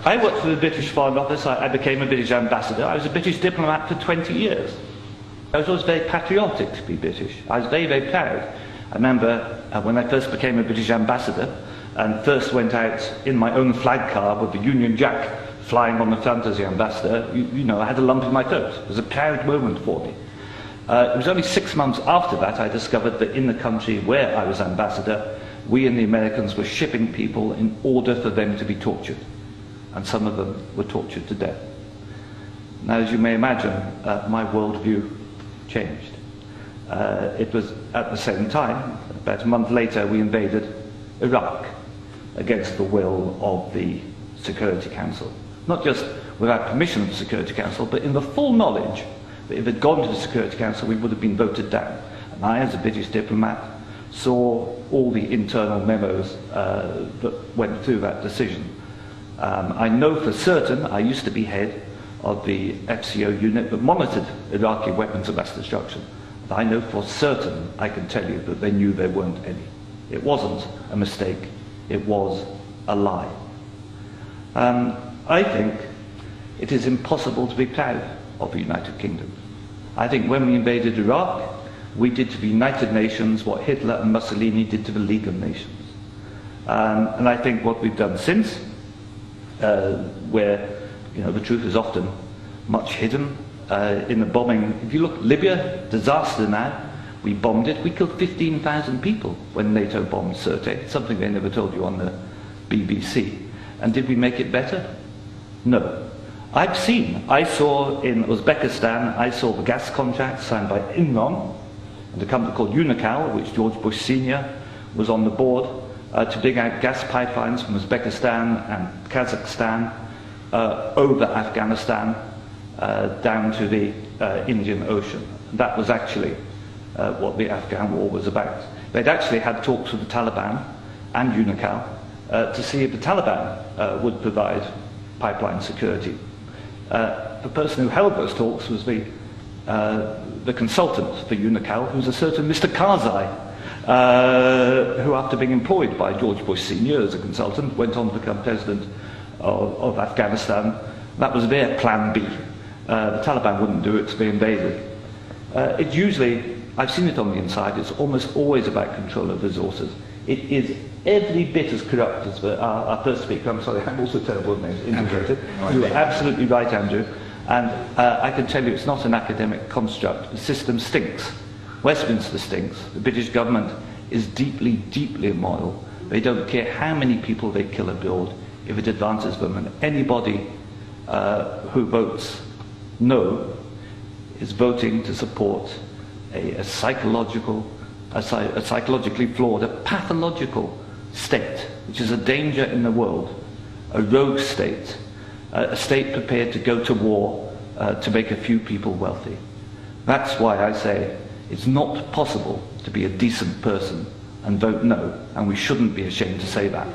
I worked for the British Foreign Office. I became a British ambassador. I was a British diplomat for 20 years. I was always very patriotic to be British. I was very, very proud. I remember when I first became a British ambassador and first went out in my own flag car with the Union Jack flying on the front as the ambassador, you know, I had a lump in my throat. It was a proud moment for me. It was only 6 months after that I discovered that in the country where I was ambassador, we and the Americans were shipping people in order for them to be tortured. And some of them were tortured to death. Now, as you may imagine, my worldview changed. It was at the same time, about a month later, we invaded Iraq against the will of the Security Council. Not just without permission of the Security Council, but in the full knowledge that if it had gone to the Security Council, we would have been voted down. And I, as a British diplomat, saw all the internal memos that went through that decision. I know for certain, I used to be head of the FCO unit that monitored Iraqi weapons of mass destruction. And I know for certain, I can tell you, that they knew there weren't any. It wasn't a mistake, it was a lie. I think it is impossible to be proud of the United Kingdom. I think when we invaded Iraq, we did to the United Nations what Hitler and Mussolini did to the League of Nations. And I think what we've done since, where the truth is often much hidden in the bombing. If you look, Libya, disaster now, we bombed it. We killed 15,000 people when NATO bombed Sirte, something they never told you on the BBC. And did we make it better? No. I saw in Uzbekistan, I saw the gas contract signed by Enron and a company called Unocal, which George Bush Sr. was on the board, to dig out gas pipelines from Uzbekistan and Kazakhstan over Afghanistan down to the Indian Ocean. That was actually what the Afghan war was about. They'd actually had talks with the Taliban and Unocal to see if the Taliban would provide pipeline security. The person who held those talks was the consultant for Unocal, who was a certain Mr. Karzai, who, after being employed by George Bush Sr. as a consultant, went on to become president of Afghanistan. That was their plan B. The Taliban wouldn't do it, so they invaded. It's usually, I've seen it on the inside, it's almost always about control of resources. It is every bit as corrupt as our first speaker. I'm sorry, I'm also terrible at names, integrated. You are absolutely right, Andrew. And I can tell you it's not an academic construct. The system stinks. Westminster stinks. The British government is deeply, deeply immoral. They don't care how many people they kill abroad if it advances them. And anybody who votes no is voting to support a psychologically flawed, a pathological state, which is a danger in the world, a rogue state, a state prepared to go to war to make a few people wealthy. That's why I say it's not possible to be a decent person and vote no, and we shouldn't be ashamed to say that.